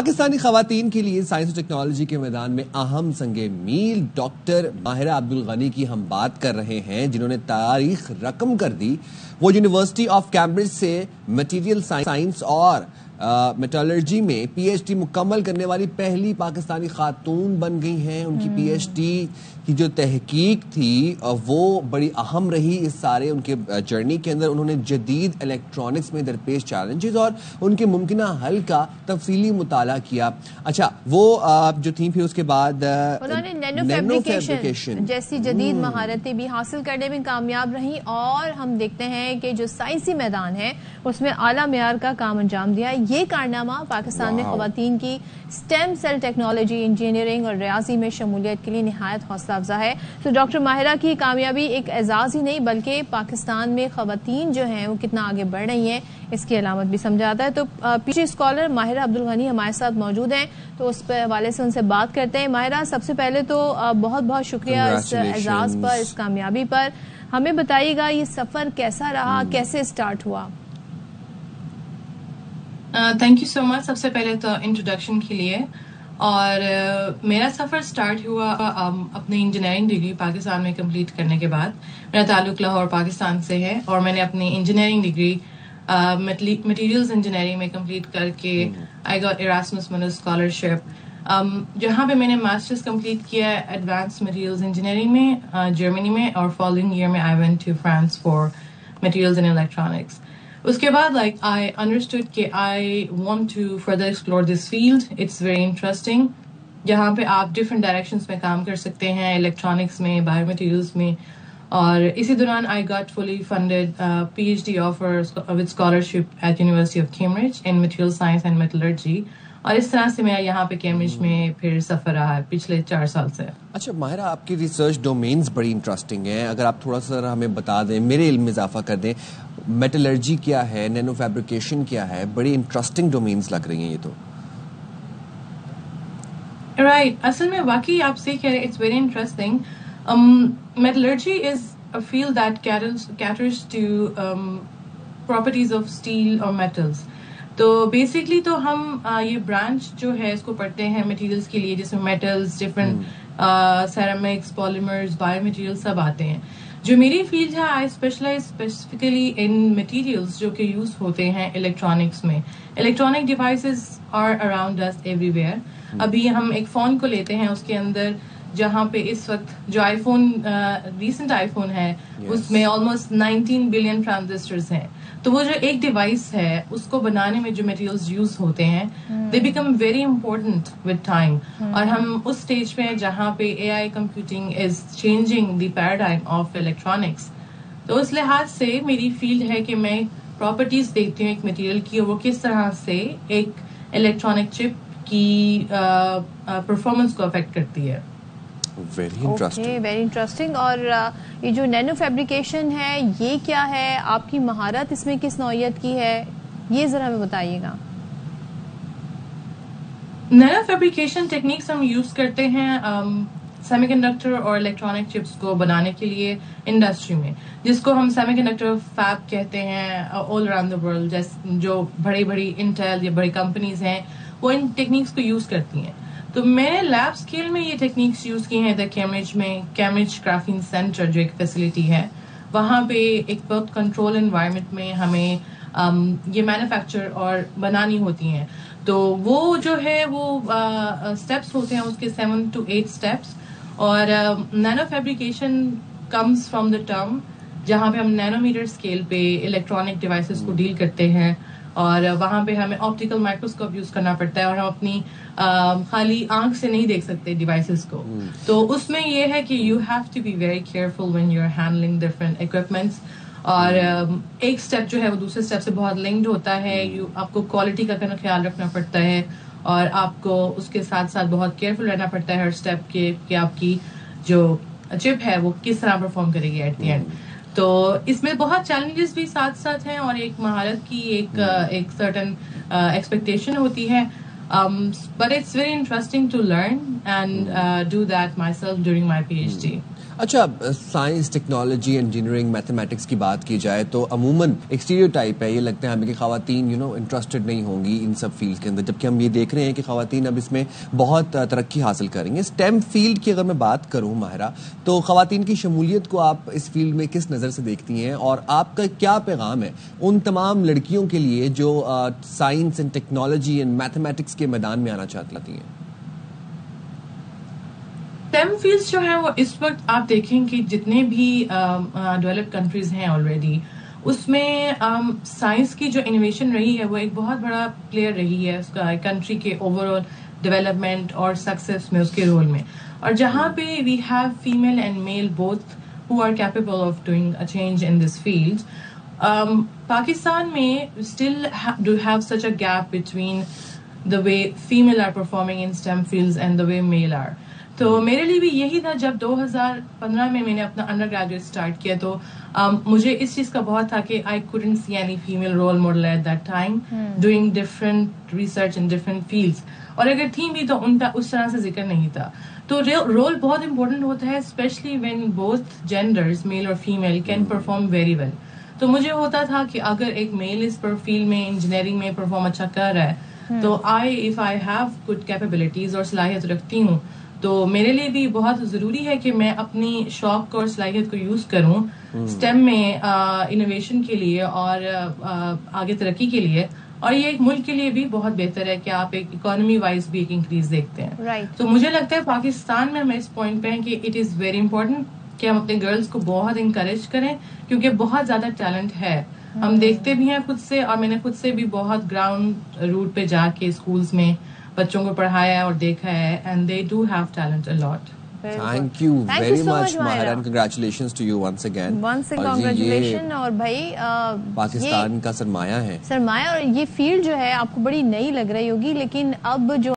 پاکستانی خواتین کے لیے سائنس اور ٹیکنالوجی کے میدان میں اہم سنگ میل ڈاکٹر ماہرہ عبدالغنی کی ہم بات کر رہے ہیں، جنہوں نے تاریخ رقم کر دی. وہ یونیورسٹی آف کیمبرج سے میٹیریل سائنس اور میٹالرجی میں پی ایچ ڈی مکمل کرنے والی پہلی پاکستانی خاتون بن گئی ہیں. ان کی پی ایچ ڈی کی جو تحقیق تھی وہ بڑی اہم رہی اس سارے ان کے جرنی کے اندر. انہوں نے جدید الیکٹرانکس میں درپیش چیلنجز اور ان کے ممکنہ حل کا تفصیلی مطالعہ کیا. اچھا، وہ جو تھیں پھر اس کے بعد انہوں نے نینو فیبریکیشن جیسی جدید مہارتیں بھی حاصل کرنے میں کامیاب رہیں، اور ہم دیکھتے ہیں کہ جو سائنسی میدان ہے اس میں اعلیٰ معیار کا کام انجام دیا. یہ کارنامہ پاکستان میں خواتین کی سٹیم سیل ٹیکنالوجی، انجینئرنگ اور ریاضی میں شمولیت کے لیے نہایت حوصلہ افزا ہے. تو ڈاکٹر ماہرہ کی کامیابی ایک اعزاز ہی نہیں بلکہ پاکستان میں خواتین جو ہیں وہ کتنا آگے بڑھ رہی ہیں اس کی علامت بھی سمجھا جاتا ہے. تو P H D scholar Mahira Abdulghani ہمارے ساتھ موجود ہیں، تو اس پہ حوالے سے ان سے بات کرتے ہیں. ماہرہ، سب سے پہلے تو بہت بہت شکریہ اس اعزاز پر، اس کامیابی پر. ہمیں بتائیے گا یہ سفر کیسا رہا، کیسے اسٹارٹ ہوا؟ تھینک یو سو مچ سب سے پہلے تو انٹروڈکشن کے لیے. اور میرا سفر سٹارٹ ہوا اپنی انجینئرنگ ڈگری پاکستان میں کمپلیٹ کرنے کے بعد. میرا تعلق لاہور پاکستان سے ہے اور میں نے اپنی انجینئرنگ ڈگری مٹیریلز انجینئرنگ میں کمپلیٹ کر کے آئی گاٹ ایراسمس مونروے اسکالرشپ، جہاں پہ میں نے ماسٹرز کمپلیٹ کیا ایڈوانس مٹیریلز انجینئرنگ میں جرمنی میں، اور فالوئنگ ایئر میں I went to France for materials and electronics. اس کے بعد I understood کہ I want to further explore this field. It's very interesting. جہاں پہ آپ ڈفرینٹ ڈائریکشنس میں کام کر سکتے ہیں، الیکٹرانکس میں، بایو مٹیریلس میں. اور اسی دوران I got fully funded PhD offer with scholarship at University of Cambridge in material science and metallurgy. اور اس طرح سے میرا یہاں پہ کیمبرج میں پھر سفر رہا ہے پچھلے 4 سال سے. اچھا ماہرہ، آپ کی ریسرچ ڈومینز بڑی انٹرسٹنگ ہیں، اگر آپ تھوڑا سا ہمیں بتا دیں، میرے علم میں اضافہ کر دیں. میٹلرجی کیا ہے، نینو فیبریکیشن کیا ہے؟ بڑی انٹرسٹنگ ڈومینز لگ رہی ہیں یہ تو. رائٹ، اصل میں واقعی آپ سے کہہ رہے it's very interesting. Metallurgy is a field that caters to properties of steel اور میٹلز. تو بیسکلی تو ہم یہ برانچ جو ہے اس کو پڑھتے ہیں مٹیریلس کے لیے، جس میں metals, different ceramics, polymers, bio material سب آتے ہیں. جو میری فیلڈ ہے I specialise specifically in materials جو کہ یوز ہوتے ہیں الیکٹرانکس میں. Electronic devices are around us everywhere. ابھی ہم ایک فون کو لیتے ہیں، اس کے اندر جہاں پہ اس وقت جو آئی فون ریسنٹ آئی فون ہے اس میں آلموسٹ 19 بلین ٹرانزسٹرز ہیں. تو وہ جو ایک ڈیوائس ہے اس کو بنانے میں جو میٹیریلز یوز ہوتے ہیں they become very important with time. اور ہم اس اسٹیج پہ ہیں جہاں پہ A I computing is changing the paradigm of electronics. تو اس لحاظ سے میری فیلڈ ہے کہ میں پراپرٹیز دیکھتی ہوں ایک مٹیریل کی، اور وہ کس طرح سے ایک الیکٹرانک چپ کی پرفارمنس کو افیکٹ کرتی ہے. Very interesting. اور یہ جو نینو فیبریکیشن ہے یہ کیا ہے؟ آپ کی مہارت اس میں کس نوعیت کی ہے، یہ ذرا ہمیں بتائیے گا. نینو فیبریکیشن ٹیکنیکس ہم یوز کرتے ہیں سیمی کنڈکٹر اور الیکٹرانک چپس کو بنانے کے لیے انڈسٹری میں، جس کو ہم سیمی کنڈکٹر فیب کہتے ہیں آل اراؤنڈ دا ورلڈ. جو بڑی انٹیل یا بڑی کمپنیز ہیں وہ ان ٹیکنیکس کو یوز کرتی ہیں. تو میں نے لیب اسکیل میں یہ ٹیکنیکس یوز کی ہیں ادھر کیمبرج میں. کیمبرج گرافین سینٹر جو ایک فیسلٹی ہے، وہاں پہ ایک بہت کنٹرول انوائرمنٹ میں ہمیں یہ مینوفیکچر اور بنانی ہوتی ہیں. تو وہ جو ہے وہ اسٹیپس ہوتے ہیں اس کے 7 to 8 اسٹیپس. اور Nano fabrication comes from the term جہاں پہ ہم نینو میٹر اسکیل پہ الیکٹرانک ڈیوائسز کو ڈیل کرتے ہیں، اور وہاں پہ ہمیں آپٹیکل مائکروسکوپ یوز کرنا پڑتا ہے، اور ہم اپنی خالی آنکھ سے نہیں دیکھ سکتے ڈیوائسز کو. تو اس میں یہ ہے کہ you have to be very careful when you are handling different equipments. اور ایک اسٹیپ جو ہے وہ دوسرے اسٹیپ سے بہت لنکڈ ہوتا ہے. آپ کو کوالٹی کا خیال رکھنا پڑتا ہے، اور آپ کو اس کے ساتھ ساتھ بہت کیئرفل رہنا پڑتا ہے ہر اسٹیپ کے کہ آپ کی جو چپ ہے وہ کس طرح پرفارم کرے گی ایٹ دی اینڈ. تو اس میں بہت چیلنجز بھی ساتھ ساتھ ہیں، اور ایک مہارت کی ایک سرٹن ایکسپیکٹیشن ہوتی ہے. But it's very interesting to learn and do that myself during my PhD. اچھا سائنس ٹیکنالوجی انجینئرنگ میتھمیٹکس کی بات کی جائے تو عموماً ایک اسٹیریوٹائپ ہے، یہ لگتا ہے ہمیں کہ خواتین انٹرسٹڈ نہیں ہوں گی ان سب فیلڈ کے اندر، جبکہ ہم یہ دیکھ رہے ہیں کہ خواتین اب اس میں بہت ترقی حاصل کریں گے. اسٹیم فیلڈ کی اگر میں بات کروں ماہرہ، تو خواتین کی شمولیت کو آپ اس فیلڈ میں کس نظر سے دیکھتی ہیں، اور آپ کا کیا پیغام ہے ان تمام لڑکیوں کے لیے جو science and technology and mathematics کے میدان میں آنا چاہتی ہیں؟ STEM فیلڈس جو ہیں وہ اس وقت آپ دیکھیں کہ جتنے بھی ڈیولپڈ کنٹریز ہیں آلریڈی، اس میں سائنس کی جو انوویشن رہی ہے وہ ایک بہت بڑا پلیئر رہی ہے اس کا کنٹری کے اوور آل ڈیولپمنٹ اور سکسیس میں، اس کے رول میں. اور جہاں پہ we have female and male both who are capable of doing a change in this field. Pakistan میں still do have such a gap between the way female are performing in STEM fields and the way male are. تو میرے لیے بھی یہی تھا جب 2015 میں نے اپنا انڈر گریجویٹ اسٹارٹ کیا، تو مجھے اس چیز کا بہت تھا کہ I couldn't see any female role model at that time doing different research in different fields. اور اگر تھیں بھی تو ان کا اس طرح سے ذکر نہیں تھا. تو رول بہت امپورٹنٹ ہوتا ہے especially when both genders male اور female can perform very well. تو مجھے ہوتا تھا کہ اگر ایک میل اس پر فیلڈ میں انجینئرنگ میں پرفارم اچھا کر رہا ہے تو if I have good capabilities اور صلاحیت رکھتی ہوں، تو میرے لیے بھی بہت ضروری ہے کہ میں اپنی شوق اور صلاحیت کو یوز کروں STEM میں انوویشن کے لیے اور آگے ترقی کے لیے. اور یہ ایک ملک کے لیے بھی بہت بہتر ہے کہ آپ ایک اکانومی وائز بھی ایک انکریز دیکھتے ہیں. تو مجھے لگتا ہے پاکستان میں ہم اس پوائنٹ پہ ہیں کہ اٹ از ویری امپورٹنٹ کہ ہم اپنے گرلز کو بہت انکریج کریں، کیونکہ بہت زیادہ ٹیلنٹ ہے. ہم دیکھتے بھی ہیں خود سے، اور میں نے خود سے بھی بہت گراؤنڈ روٹ پہ جا کے اسکولز میں بچوں کو پڑھایا ہے اور دیکھا ہے، and they do have talent a lot. Thank you very much Mahira, and congratulations to you once again. Congratulations. اور بھائی پاکستان کا سرمایہ ہے، اور یہ فیلڈ جو ہے آپ کو بڑی نئی لگ رہی ہوگی، لیکن اب جو